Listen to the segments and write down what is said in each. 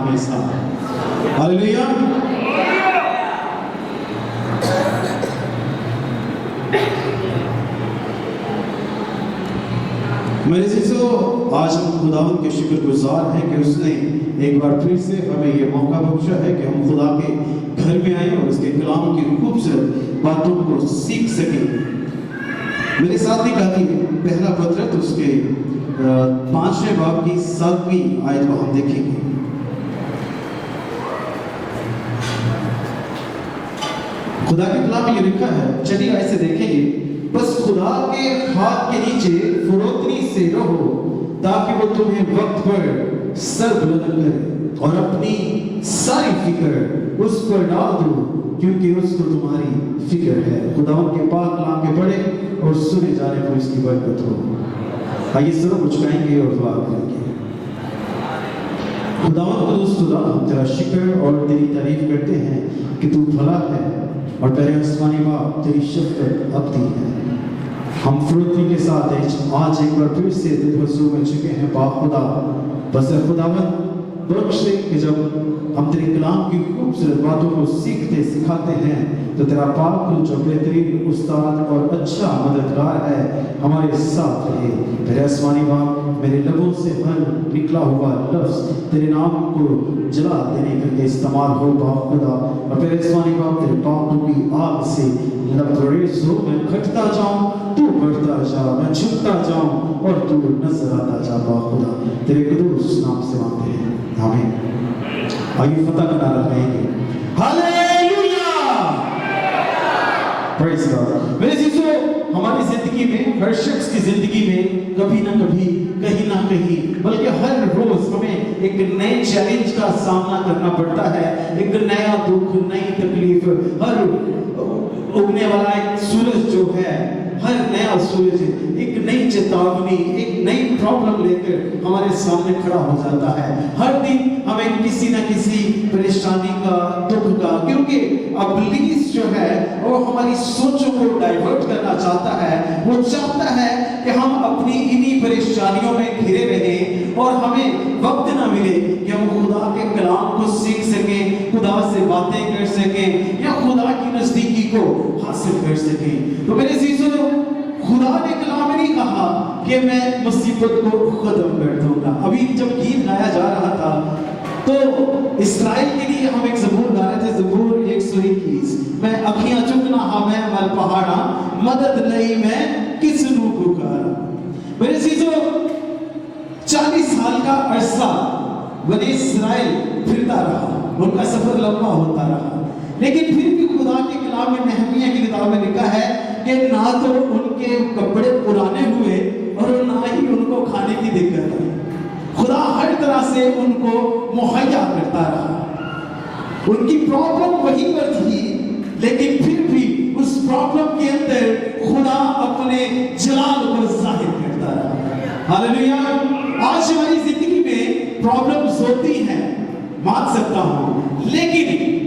ہمیں ساتھ. ہاللیلویا. میرے عزیزو، آج ہم خداوند کے شکر گزار ہیں کہ اس نے ایک بار پھر سے ہمیں یہ موقع بخشا ہے کہ ہم خدا کے گھر میں آئیں اور اس کے کلام کی خوبصورت باتوں کو سیکھ سکیں. میرے ساتھ نکاتی پہلا پترس اس کے 5ویں باب کی 7ویں آیت کو ہم دیکھیں گے. خدا کے کلام میں یہ لکھا ہے، چلیے ایسے دیکھیں گے. بس خدا کے ہاتھ کے نیچے فروتنی سے رہو تاکہ وہ تمہیں وقت پر سر بلند کرے اور اپنی ساری فکر اس پر ڈال دو کیونکہ اس کو تمہاری فکر ہے. خداوند کے پاک کلام کے پڑھے اور سنے جانے کو اس کی برکت ہو. آئیے سب مچکائیں گے اور دعا کریں گے. خداوند قدوس خدا، ہم تیرا شکر اور تیری تعریف کرتے ہیں کہ تو بھلا ہے اور تیرے آسمانی باپ تیری شفقت ابدی ہے. ہم فروتنی کے ساتھ آج ایک بار پھر سے تیرے حضور میں جھکے ہیں. پاک خدا، بس اے خداوند بخش دے کہ جب ہم تیرے کلام کی خوبصورت باتوں کو سیکھتے سکھاتے ہیں تو تیرا پاک جو بہترین استاد اور اچھا مددگار ہے ہمارے ساتھ رہے. تیرے آسمانی باپ، میرے لبوں سے ہر نکلا ہوا لفظ تیرے نام کو جلا دینے کے لیے استعمال ہو پاک خدا. اور تیرے آسمانی باپ، تیرے پاکوں کی آگ سے لبریز ہو. میں گھٹتا جاؤں تو بڑھتا جا، میں جھکتا جاؤں اور تو نظر آتا جا پاک خدا. تیرے قدوس نام سے مانگتے ہیں، آمین. آئیے فتح کا نعرہ لگائیں گے. ہاللیلویا، پریز گاڈ. میرے عزیزو، ہماری زندگی میں، ہر شخص کی زندگی میں کبھی نہ کبھی، کہیں نہ کہیں، بلکہ ہر روز ہمیں ایک نئے چیلنج کا سامنا کرنا پڑتا ہے. ایک نیا دکھ، نئی تکلیف. ہر اگنے والا ایک سورج جو ہے، ہر نیا سورج ایک نئی چیتاونی، ایک نئی پرابلم لے کر ہمارے سامنے کھڑا ہو جاتا ہے. ہر دن ہمیں کسی نہ کسی پریشانی کا، دکھ کا، کیونکہ ابلیس جو ہے وہ ہماری سوچوں کو ڈائیورٹ کرنا چاہتا ہے. وہ چاہتا ہے کہ ہم اپنی انہی پریشانیوں میں گھرے رہیں اور ہمیں وقت نہ ملے کہ ہم خدا کے کلام کو سیکھ سکیں، خدا سے باتیں کر سکیں یا خدا کی نزدیکی کو حاصل کر سکیں. تو میرے عزیزو، خدا نے کلام میں نہیں کہا کہ میں مصیبت کو ختم کر دوں گا. ابھی جب گیت گایا جا رہا تھا تو اسرائیل کے لیے ہم ایک زبور گا رہے تھے، زبور 121. میں اکھیاں چکنا ہمیں مل پہاڑا، مدد نہیں میں کس نو پکارا. میرے عزیزو، 40 سال کا عرصہ بنی اسرائیل پھرتا رہا، ان کا سفر لمبا ہوتا رہا، لیکن پھر بھی خدا کے کلام میں، نہمیہ کی کتاب میں لکھا ہے کہ نہ تو ان کے کپڑے پرانے ہوئے اور نہ ہی ان کو کھانے کی دقت آئی. خدا ہر طرح سے ان کو مہیا کرتا رہا. ان کی پرابلم وہیں پر تھی، لیکن پھر بھی اس پرابلم کے اندر خدا اپنے جلال کو ظاہر کرتا رہا. ہاللیلویا. آج ہماری زندگی میں پرابلمز ہوتی ہیں، مان سکتا ہوں، لیکن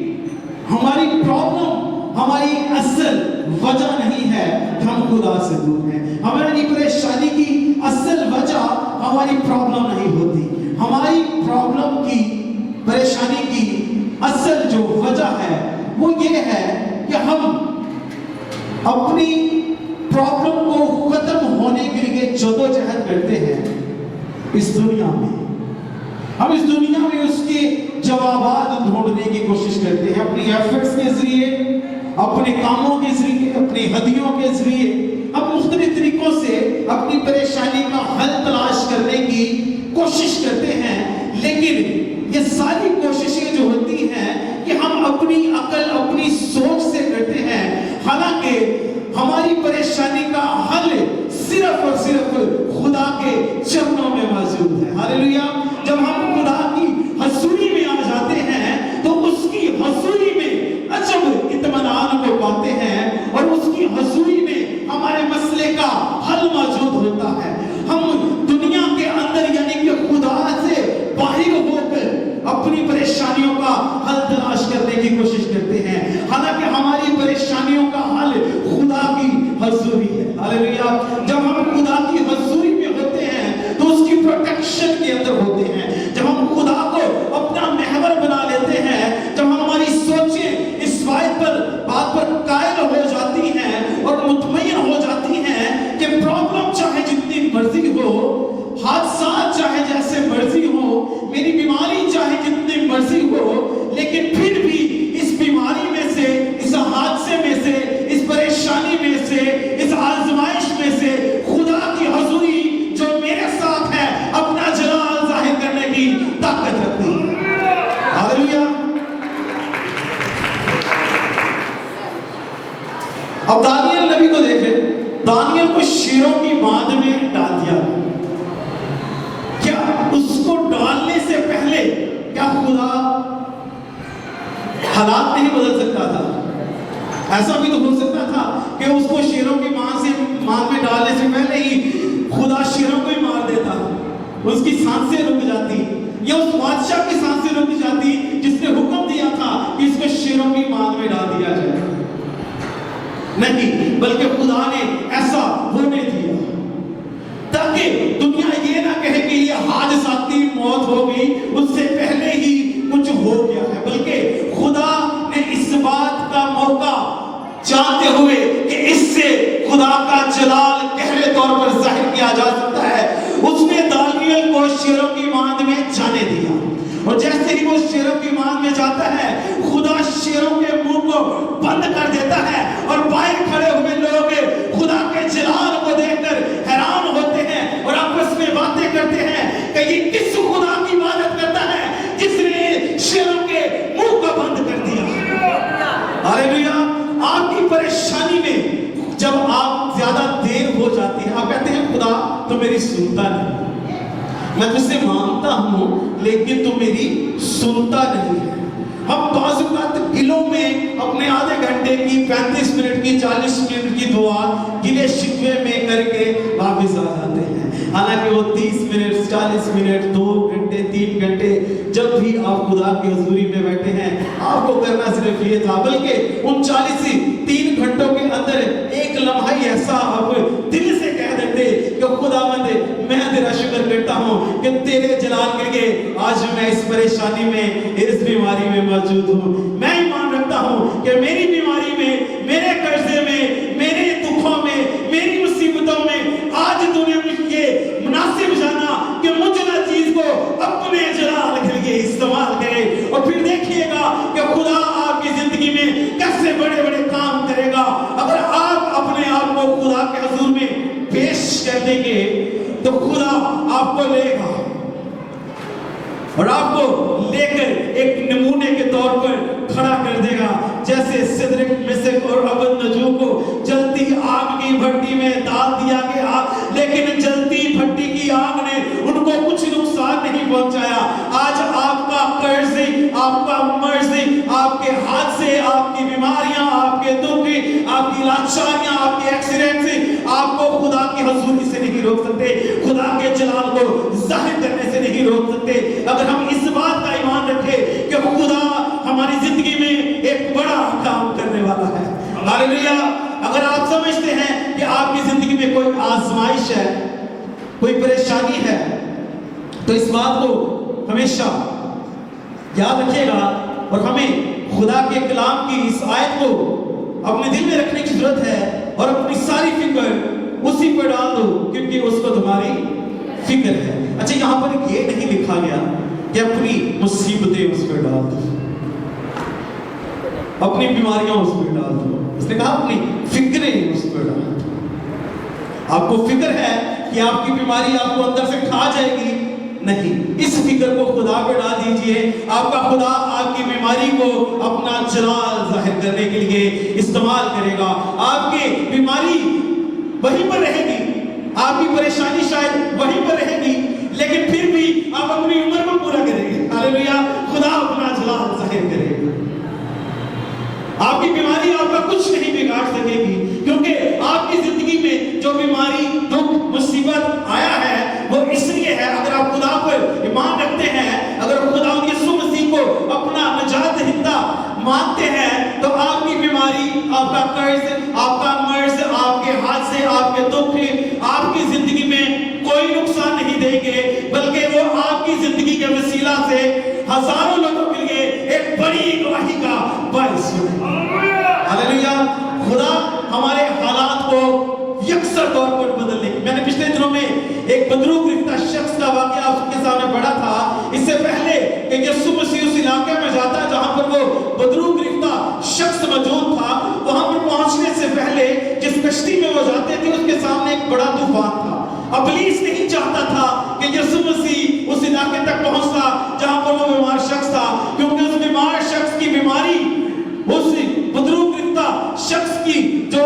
ہماری پرابلم، ہماری اصل وجہ نہیں ہے کہ ہم خدا سے دور ہیں. ہماری پریشانی کی اصل وجہ ہماری پرابلم نہیں ہوتی. ہماری پرابلم کی، پریشانی کی اصل جو وجہ ہے وہ یہ ہے کہ ہم اپنی پرابلم کو ختم ہونے کے لیے جدوجہد کرتے ہیں اس دنیا میں. ہم اس دنیا میں اس کے جوابات ڈھونڈنے کی کوشش کرتے ہیں، اپنی ایفرٹس کے ذریعے، اپنے کاموں کے ذریعے، اپنی ہدیوں کے ذریعے. ہم مختلف طریقوں سے اپنی پریشانی کا حل تلاش کرنے کی کوشش کرتے ہیں، لیکن یہ ساری کوششیں جو ہوتی ہیں کہ ہم اپنی عقل، اپنی سوچ سے کرتے ہیں، حالانکہ ہماری پریشانی کا حل صرف اور صرف خدا کے چرنوں میں موجود ہے. ہاللیلویا. جب ہم خدا کی حضوری میں آ جاتے ہیں تو اس کی حضوری میں عجب اطمینان کو پاتے ہیں اور اس کی حضوری میں ہمارے مسئلے کا حل موجود ہوتا ہے. ہم دنیا کے اندر یعنی کہ خدا سے باہر ہو کر اپنی پریشانیوں کا حل تلاش کرنے کی کوشش کرتے ہیں، حالانکہ ہماری پریشانیوں کا حل خدا کی حضوری ہے. ہاللیلویا. جب ہم خدا کی حضوری میں ہوتے ہیں تو اس کی پروٹیکشن کے اندر ہوتے ہیں. جب ہم خدا کو اپنا اب دانیل نبی کو دیکھیں، دانیل کو شیروں کی باندھ میں ڈال دیا، کیا اس کو ڈالنے سے پہلے کیا خدا حالات نہیں بدل سکتا تھا؟ ایسا بھی تو ہو سکتا تھا کہ اس کو شیروں کی باندھ میں ڈالنے سے پہلے ہی خدا شیروں کو ہی مار دیتا، اس کی سانسیں رک جاتی، یا اس بادشاہ کی سانسیں رک جاتی جس نے حکم دیا تھا کہ اس کو شیروں کی باندھ میں ڈال دیا جائے۔ نہیں، بلکہ خدا نے ایسا ہونے دیا تاکہ دنیا یہ نہ کہے کہ یہ حادثاتی موت ہو گئی، اس سے پہلے ہی کچھ ہو گیا ہے، بلکہ خدا نے اس بات کا موقع جانتے ہوئے کہ اس سے خدا کا جلال گہرے طور پر ظاہر کیا جا سکتا ہے، اس نے دانیل کو شیروں کی باندھ میں جانے دیا، اور جیسے ہی وہ شیروں کی باندھ میں جاتا ہے خدا شیروں کے منہ کو بند کر دیتا ہے، اور باہر کھڑے ہوئے لوگ خدا کے جلال کو دیکھ کر حیران ہوتے ہیں اور آپس میں باتیں کرتے ہیں کہ یہ کس خدا کی عبادت کرتا ہے جس نے شیروں کے منہ کو بند کر دیا۔ ہاللیلویا۔ آپ کی پریشانی میں جب آپ زیادہ دیر ہو جاتی ہے، آپ کہتے ہیں خدا تو میری سنتا نہیں، میں تجھ سے مانگتا ہوں لیکن تو میری سنتا نہیں ہے۔ ہم بعض اوقات دلوں میں اپنے آدھے گھنٹے کی 35 منٹ کی 40 منٹ کی دعا گلے شکوے میں کر کے واپس آ جاتے ہیں، حالانکہ وہ 30 منٹ 40 منٹ 2 گھنٹے 3 گھنٹے جب بھی آپ خدا کی حضوری میں بیٹھے ہیں آپ کو کرنا صرف یہ تھا، بلکہ ان 3 گھنٹوں کے اندر ایک لمحہ ہی ایسا آپ دل سے کہہ دیتے کہ خداوند میں تیرا شکر کرتا ہوں کہ تیرے جلال کے لیے آج میں اس پریشانی میں اس بیماری میں موجود ہوں۔ میں ایمان رکھتا ہوں کہ میری بیماری میں، میرے قرضے میں، میرے دکھوں میں، میری مصیبتوں میں آج تو نے مجھے یہ مناسب جانا کہ مجھے چیز کو اپنے جلال کے لیے استعمال کرے، اور پھر دیکھیے گا کہ خدا آپ کی زندگی میں کیسے بڑے بڑے کام کرے گا۔ اگر آپ اپنے آپ کو خدا کے حضور میں پیش کر دیں گے تو خدا آپ کو لے گا اور آپ کو لے کر ایک نمونے کے طور پر کھڑا کر دے گا، جیسے سدرک مسک اور ابدنجو کو جلتی آگ کی بھٹی میں ڈال دیا گیا، لیکن جلتی بھٹی کی آگ نے ان کو کچھ نقصان نہیں پہنچایا۔ آج آپ کا قرض، آپ کا مرض، آپ کے حادثے، آپ کی بیماریاں، آپ کے دکھ، آپ کی لاچاریاں، آپ کے ایکسیڈنٹس آپ کو خدا کی حضوری سے نہیں روک سکتے، خدا کے جلال کو ظاہر کرنے سے نہیں روک سکتے۔ اگر ہم اس بات کا ایمان رکھیں کہ خدا ہماری زندگی میں ایک بڑا کام کرنے والا ہے۔ ہاللیلویا۔ اگر آپ سمجھتے ہیں کہ آپ کی زندگی میں کوئی آزمائش ہے، کوئی پریشانی ہے، تو اس بات کو ہمیشہ یاد رکھیے گا، اور ہمیں خدا کے کلام کی اس آیت کو اپنے دل میں رکھنے کی ضرورت ہے، اور اپنی ساری فکر اسی پر ڈال دو کیونکہ اس کو تمہاری فکر ہے۔ اچھا، یہاں پر یہ نہیں لکھا گیا کہ اپنی مصیبتیں اس پر ڈال دو، اپنی بیماریاں اس پر ڈال دو، اس نے کہا اپنی فکریں اس پر ڈال دو۔ آپ کو فکر ہے کہ آپ کی بیماری آپ کو اندر سے کھا جائے گی؟ نہیں، اس فکر کو خدا پہ ڈال دیجئے، آپ کا خدا آپ کی بیماری کو اپنا جلال ظاہر کرنے کے لیے استعمال کرے گا۔ آپ کی بیماری وہیں پر رہے گی، آپ کی پریشانی شاید وہیں پر رہے گی، لیکن پھر بھی آپ اپنی عمر کو پورا کریں گے۔ ہاللیلویا۔ خدا اپنا جلال ظاہر کرے گا۔ آپ کی بیماری آپ کا کچھ نہیں بگاڑ سکے گی، کیونکہ آپ کی زندگی میں جو بیماری، دکھ، مصیبت آیا ہے وہ اس لیے ہے، اگر آپ خدا پر ایمان رکھتے ہیں، اگر خدا یسوع مسیح کو اپنا نجات دہندہ مانتے ہیں، تو آپ کی بیماری، آپ کا قرض، آپ کا مرض، آپ کے حادثے، آپ کے دکھ آپ کی زندگی میں کوئی نقصان نہیں دیں گے، بلکہ وہ آپ کی زندگی کے وسیلہ سے ہزاروں لوگوں کے لیے ایک بڑی گواہی کا باعث ہوگا۔ ہاللیلویا۔ خدا ہمارے حالات کو یکسر طور پر بدلنے کی، میں نے پچھلے دنوں میں ایک بدروگ رفتہ شخص کا واقعہ آپ کے سامنے پڑھا تھا، اس سے پہلے کہ یسوع مسیح اس علاقے میں جاتا جہاں پر وہ بدروگ رفتہ شخص موجود تھا، وہاں پر پہنچنے سے پہلے جس کشتی میں وہ جاتے تھے اس کے سامنے ایک بڑا طوفان تھا۔ ابلیس نہیں چاہتا تھا کہ یسوع مسیح اس علاقے تک پہنچتا جہاں پر وہ بیمار شخص تھا، کیونکہ اس بیمار شخص کی بیماری، اس بدروگ رفتہ شخص کی جو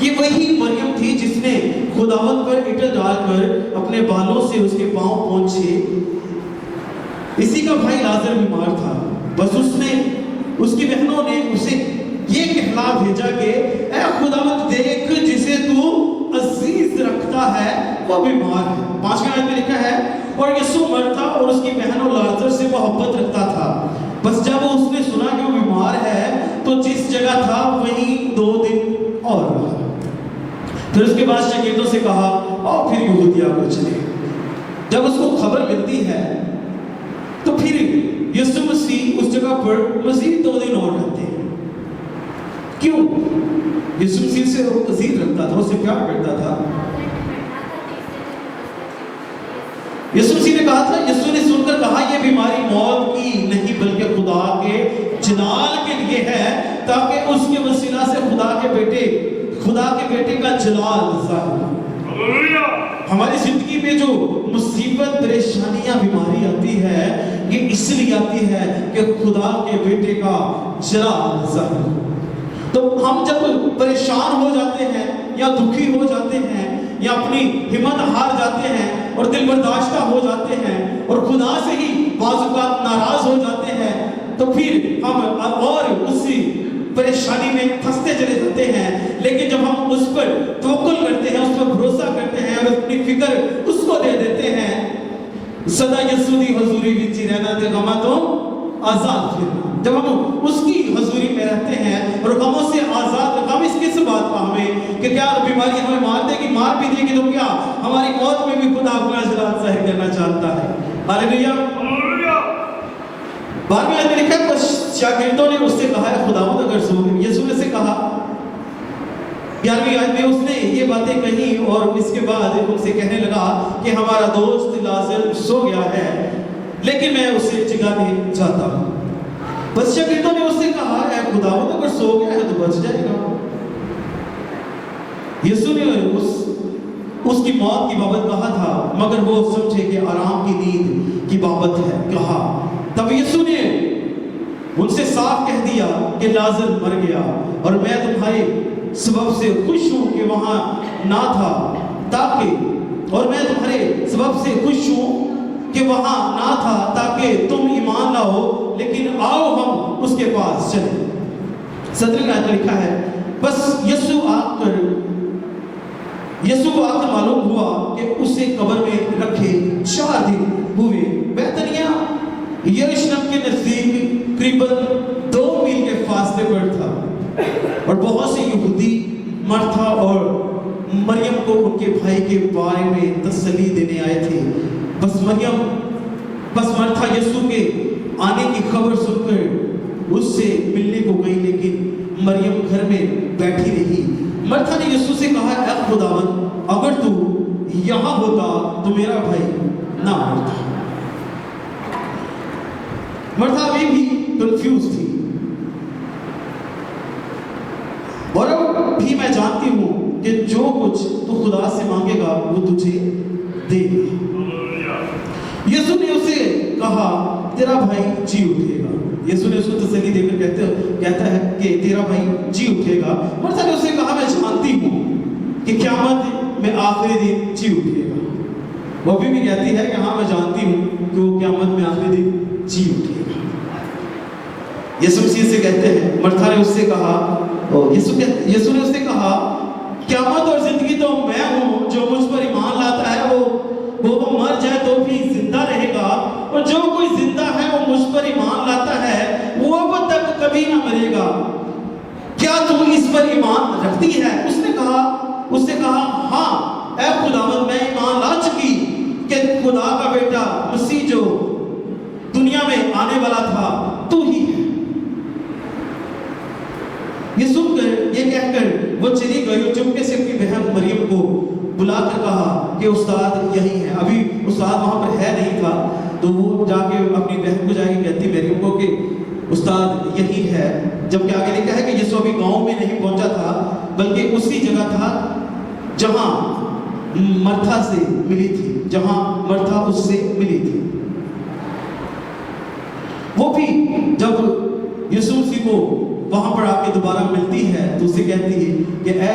یہ وہی مریم تھی جس نے خداوند پر اینٹیں ڈال کر اپنے بالوں سے اس کے پاؤں پہنچے. اسی کا بھائی لازر بیمار تھا. بس اس کی بہنوں نے اسے یہ کہلا بھیجا کہ اے خداوند دیکھ جسے تو عزیز رکھتا ہے وہ بیمار ہے. 5ویں آیت میں لکھا ہے اور یسوع مرتا اور اس کی بہنوں لازر سے محبت رکھتا تھا. بس جب اس نے سنا کہ وہ بیمار ہے تو جس جگہ تھا وہیں 2 دن اور رہا. پھر اس کے بعد شاگردوں سے کہا اور پھر یہودیہ کو چلے. جب اس کو خبر ملتی ہے تو پھر یسوع مسیح اس جگہ پر مزید 2 دن اور رہتے ہیں. کیوں؟ یسوع مسیح سے وہ عزیز رکھتا تھا, اسے پیار کرتا تھا. یسوع مسیح نے کہا تھا, یسوع نے سن کر کہا یہ بیماری موت کی نہیں بلکہ خدا کے جلال کے لیے ہے تاکہ اس کے وسیلہ سے خدا کے بیٹے کا جلال ظاہر ہو. ہماری زندگی میں جو مصیبت پریشانیاں بیماری آتی ہے یہ اس لیے آتی ہے کہ خدا کے بیٹے کا جلال ظاہر ہو. تو ہم جب پریشان ہو جاتے ہیں یا دکھی ہو جاتے ہیں یا اپنی ہمت ہار جاتے ہیں اور دل برداشتہ ہو جاتے ہیں اور خدا سے ہی بعض اوقات ناراض ہو جاتے ہیں تو پھر ہم اور اسی پریشانی میں پھنستے چلے جاتے ہیں. لیکن جب ہم اس پر توکل کرتے ہیں, اس پر بھروسہ کرتے ہیں اور اپنی فکر اس کو دے دیتے ہیں, سدا یسوع دی حضوری وچ رہنا تے غماں تو آزاد پھرنا. جب ہم اس کی حضوری میں رہتے ہیں اور غموں سے آزاد, غم اس کس بات کا ہمیں کہ کیا بیماری ہمیں مار دے گی, مار بھی دے گی تو کیا ہماری موت میں بھی خدا اپنا جلال ظاہر کرنا چاہتا ہے. ہاللیلویا. 12ویں آیت میں لکھا ہے شاگردوں نے اس سے کہا ہے خداوند اگر سو گئے. یسوع نے سے کہا 11ویں آیت میں اس نے یہ باتیں کہی اور اس کے بعد ان سے کہنے لگا کہ ہمارا دوست لازر سو گیا ہے لیکن میں اسے جگانے چاہتا ہوں. بس شاگردوں نے اس سے کہا اے خداوند اگر سو گیا ہے تو بچ جائے گا. یسوع نے اس کی موت کی بابت کہا تھا مگر وہ سمجھے کہ آرام کی نیند کی بابت ہے کہا. تب یسوع نے ان سے صاف کہہ دیا کہ لازر مر گیا اور میں تمہارے سبب سے خوش ہوں کہ وہاں نہ تھا تاکہ تم ایمان لاؤ لیکن آؤ ہم اس کے پاس چلیں. 17ویں آیت میں لکھا ہے بس یسوع آ کر معلوم ہوا کہ اسے قبر میں رکھے 4 دن ہوئے. بیتنیہ یروشلم کے نزدیک قریباً 2 میل کے فاصلے پر تھا اور بہت سے یہودی مرتھا اور مریم کو ان کے بھائی کے بارے میں تسلی دینے آئے تھے. بس مرتھا یسوع کے آنے کی خبر سن کر اس سے ملنے کو گئی لیکن مریم گھر میں بیٹھی رہی. مرتھا نے یسوع سے کہا اے خداوند اگر تو یہاں ہوتا تو میرا بھائی نہ مرتا. مرتھا ابھی بھی کنفیوز تھی اور اب بھی میں جانتی ہوں کہ جو کچھ تو خدا سے مانگے گا وہ تجھے دے گا. یسوع نے اسے کہا تیرا بھائی جی اٹھے گا. یسوع نے اس کو تسلی دے کر کہتا ہے کہ تیرا بھائی جی اٹھے گا. مرتھا نے اسے کہا میں جانتی ہوں کہ قیامت میں آخری دن جی اٹھے گا. وہ ابھی بھی کہتی ہے کہ ہاں میں جانتی ہوں کہ وہ قیامت میں آخری دن جی اٹھے گا. یسوع مسیح سے کہتے ہیں مرتھا نے اس سے کہا یسوع نے اس سے کہا قیامت اور زندگی تو میں ہوں, جو مجھ پر ایمان لاتا ہے وہ مر جائے تو بھی زندہ رہے گا اور جو کوئی زندہ ہے وہ مجھ پر ایمان لاتا ہے وہ اب تک کبھی نہ مرے گا. کیا تم اس پر ایمان رکھتی ہے؟ اس نے کہا ہاں اے خداوند میں ایمان لا چکی کہ خدا کا بیٹا مسیح جو دنیا میں آنے والا تھا تو ہی ہے. یہ سن کر یہ کہہ کر وہ چلی گئی اور چپکے سے اپنی بہن مریم کو بلا کر کہا کہ استاد یہی ہے. ابھی استاد وہاں پر ہے نہیں تھا تو وہ جا کے اپنی بہن کو جا کے کہتی مریم کو کہ استاد یہی ہے. جبکہ آگے لکھا ہے کہ یسوع ابھی گاؤں میں نہیں پہنچا تھا بلکہ اسی جگہ تھا جہاں مرتھا سے ملی تھی. وہ بھی جب یسوع مسیح کو وہاں پر آ کے دوبارہ ملتی ہے تو اسے کہتی ہے کہ اے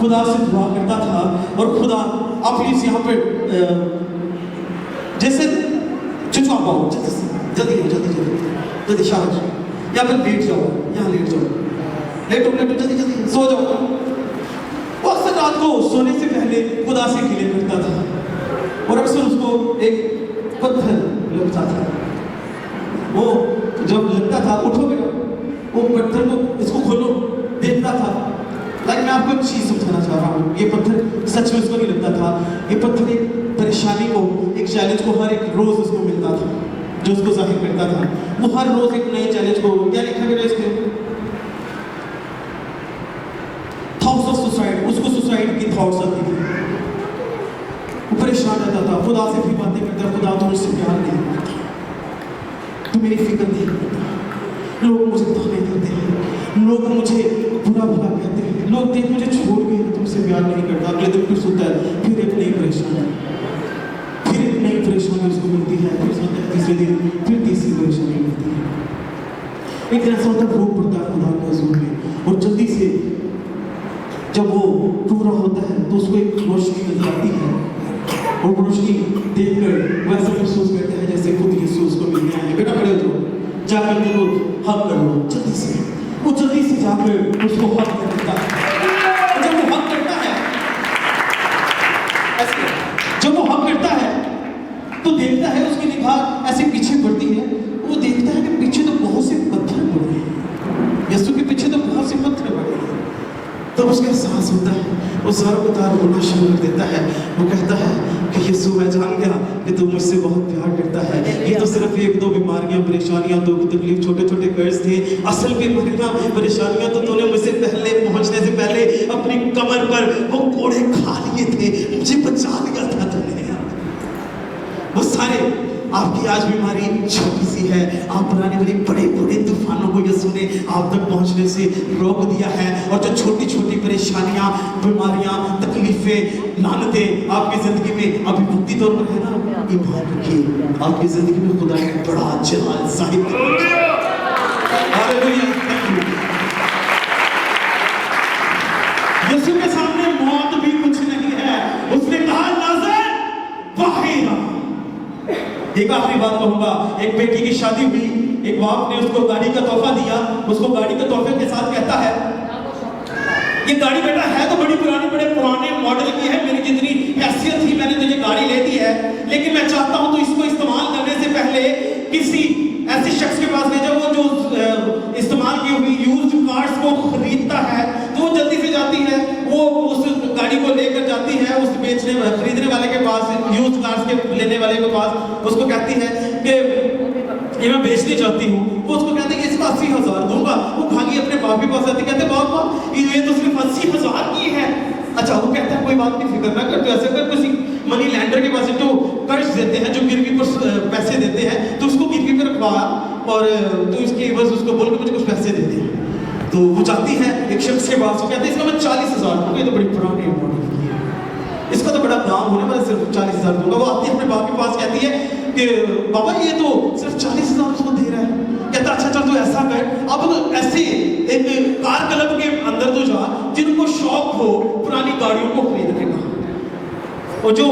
خدا سے دعا کرتا تھا اور خدا آپ پلیز یہاں پہ جیسے چچو آپ آؤ جلدی شاباش یا پھر لیٹ جاؤ یہاں لیٹو جلدی سو جاؤ. وہ اکثر رات کو سونے سے پہلے خدا سے گلے کرتا تھا اور اکثر اس کو ایک پتھر لگتا تھا. وہ جب لگتا تھا اٹھو بیٹا وہ پتھر کو اس کو کھولو دیکھتا تھا. لیکن میں آپ کو ایک چیز سمجھانا چاہ رہا ہوں یہ پتھر سچ میں اس کو نہیں لگتا تھا. یہ پتھر ایک پریشانی کو ایک چیلنج کو ہر ایک روز اس کو ملتا تھا جو اس کو ظاہر کرتا تھا. وہ ہر روز ایک نئے چیلنج کو کیا لکھا گیا اس کے تھاٹس آف سوسائڈ. اس کو سوسائڈ کی تھاٹس آتی تھی. وہ پریشان رہتا تھا. خدا سے بھی باتیں کرتا خدا تو مجھ سے پیار نہیں کرتا تو میری فکر نہیں کرتا. لوگ مجھے تانے دیتے ہیں لوگ مجھے برا بھلا کہتے ہیں لوگ دیکھ مجھے چھوڑ گئے تم سے پیار نہیں کرتا. اگلے دن پھر سنتا ہے پھر ایک نئی پریشانی اس کو ملتی ہے. پھر سنتا ہے تیسرے دن پھر تیسری پریشانی ملتی ہے. ایک دن ایسا ہوتا ہے رو پڑتا ہے خدا کے حضور میں اور جلدی سے جب وہ رو رہا ہوتا ہے تو اس کو ایک روشنی نظر آتی ہے اور روشنی دیکھ کر وہ ایسا محسوس کرتے ہیں جیسے خود یسوع اس کو ملنے آئے. بیٹا کھڑے ہو جاؤ جا کر ان کو حق کر لو جلدی سے. وہ جلدی سے جا کر اس کو حق کرتا ہے. جب وہ حق کرتا ہے تو دیکھتا ہے اس کی نگاہ ایسے پیچھے بڑھتی ہے. وہ دیکھتا ہے کہ پیچھے تو بہت سے پتھر پڑے ہیں. یسوع کے پیچھے تو بہت سے پتھر پڑے ہیں. تو اس کا احساس ہوتا ہے وہ ساروں کو تار رونا شروع کر دیتا ہے. وہ کہتا ہے کہ یسوع میں جان گیا کہ تو مجھ سے بہت پیار کرتا ہے. یہ تو صرف ایک دو بیماریاں پریشانیاں دو تکلیف چھوٹے چھوٹے قرض تھے. اصل بیماریاں پریشانیاں تو نے مجھ سے پہلے پہنچنے سے پہلے اپنی کمر پر وہ کوڑے کھا لیے تھے. مجھے بچا لیا تھا تو نے. وہ سارے آپ کی آج بیماری چھوٹی سی ہے. آپ پرانے والی بڑے بڑے طوفانوں کو یسوع نے آپ تک پہنچنے سے روک دیا ہے. اور جو چھوٹی چھوٹی پریشانیاں بیماریاں تکلیفیں لعنتیں آپ کی زندگی میں ابھی وقتی طور پر ہے نا ایمان رکھیے آپ کی زندگی میں خدا نے بڑا جلال ظاہر کیا. ہاللیلویا. یسوع کے سامنے موت بھی کچھ نہیں ہے. اس نے کہا نازر باہر آ. ایک آخری بات کہوں گا. ایک بیٹی کی شادی ہوئی. ایک باپ نے اس کو گاڑی کا تحفہ دیا. اس کو گاڑی کے تحفے کے ساتھ کہتا ہے یہ گاڑی بیٹا ہے تو بڑی پرانی بڑے پرانے ماڈل کی ہے. میری جتنی حیثیت تھی میں نے تجھے گاڑی لے دی ہے لیکن میں چاہتا ہوں تو اس کو استعمال کرنے سے پہلے کسی ایسے شخص کے پاس لے جاؤ وہ جو استعمال کی ہوئی یوزڈ کارز کو خریدتا ہے. تو وہ جلدی سے جاتی ہے وہ اس گاڑی کو لے کر جاتی ہے اس خریدنے والے کے پاس یوزڈ کارز کے لینے والے کے پاس. اس کو کہتی ہے کہ یہ میں بیچنی چاہتی ہوں. وہ اس کو کہتے ہیں کہ اس کو 80,000 دوں گا. وہ بھاگی اپنے باپ کے پاس آتی کہتے باپ یہ تو صرف 80,000 کی ہے. اچھا وہ کہتا ہے کوئی بات نہیں فکر نہ کر. تو ایسے کر کسی منی لینڈر کے پاس جو قرض دیتے ہیں جو گروی پر پیسے دیتے ہیں تو اس کو گروی پہ رکھوا اور تو اس کی بس اس کو بول کے مجھے کچھ پیسے دے دیں. تو وہ جاتی ہے ایک شخص کے پاس. وہ کہتے ہیں اس کا میں 40,000 دوں گا. یہ تو بڑی پرانی ماڈل کی ہے اس کا تو بڑا دام ہونے والا صرف 40,000 دوں گا. وہ آتی ہے اپنے باپ کے پاس کہتی ہے کہ بابا یہ تو صرف 40,000 اس کو دے رہا ہے. کہتا اچھا چل تو ایسا کر اب ایسے ایک کار کلب کے اندر تو جا جن کو شوق ہو پرانی گاڑیوں کو خریدنے کا اور جو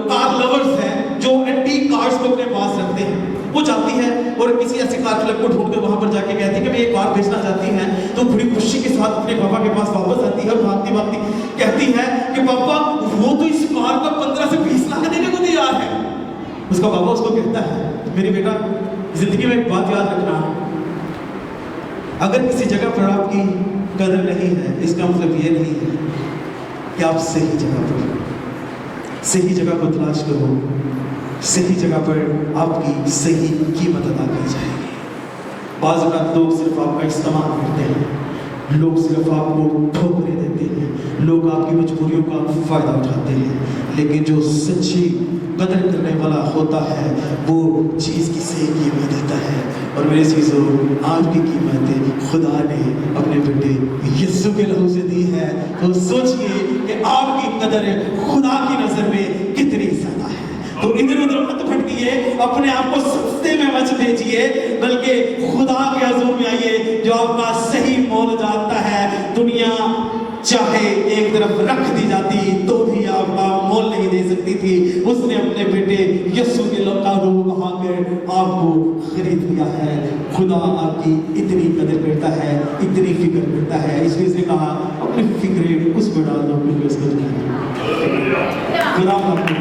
کار لورز ہیں جو اینٹیک کارز کو اپنے پاس رکھتے ہیں. وہ جاتی ہے اور کسی ایسے کار کلب کو ڈھونڈ کر وہاں پر جا کے کہتی ہے کہ میں ایک کار بیچنا چاہتی ہیں. تو بڑی خوشی کے ساتھ اپنے پاپا کے پاس واپس آتی ہے اور بھاگتی بھاگتی کہتی ہے کہ پاپا وہ تو اس کار کا 15 سے 20 لاکھ دینے کو تیار ہے. اس کا پاپا اس کو کہتا ہے میری بیٹا زندگی میں ایک بات یاد رکھنا اگر کسی جگہ پر آپ کی قدر نہیں ہے اس کا مطلب یہ نہیں ہے کہ آپ صحیح جگہ کو تلاش کرو. صحیح جگہ پر آپ کی صحیح قیمت ادا کی جائے گی. بعض اوقات لوگ صرف آپ کا استعمال کرتے ہیں. لوگ صرف آپ کو ٹھوکریں دیتے ہیں. لوگ آپ کی مجبوریوں کا فائدہ اٹھاتے ہیں. لیکن جو سچی قدر کرنے والا ہوتا ہے وہ چیز کی صحیح قیمت دیتا ہے. اور میرے عزیزو آج کی قیمت خدا نے اپنے بیٹے یسوع کے لہو سے دی ہے. تو سوچئے کہ آپ کی قدر خدا کی نظر میں کتنی زیادہ ہے. تو ادھر ادھر مت بھٹکیے اپنے آپ کو سستے میں مت بیچیے بلکہ خدا کے حضور میں آئیے جو آپ کا صحیح مول جانتا ہے. دنیا چاہے ایک طرف دیا ہے. خدا آپ کی اتنی قدر کرتا ہے, اتنی فکر کرتا ہے, اس لیے اس نے کہا اپنی فکریں اس پر ڈال دو کیونکہ اس کا جو ہے خدا آپ کو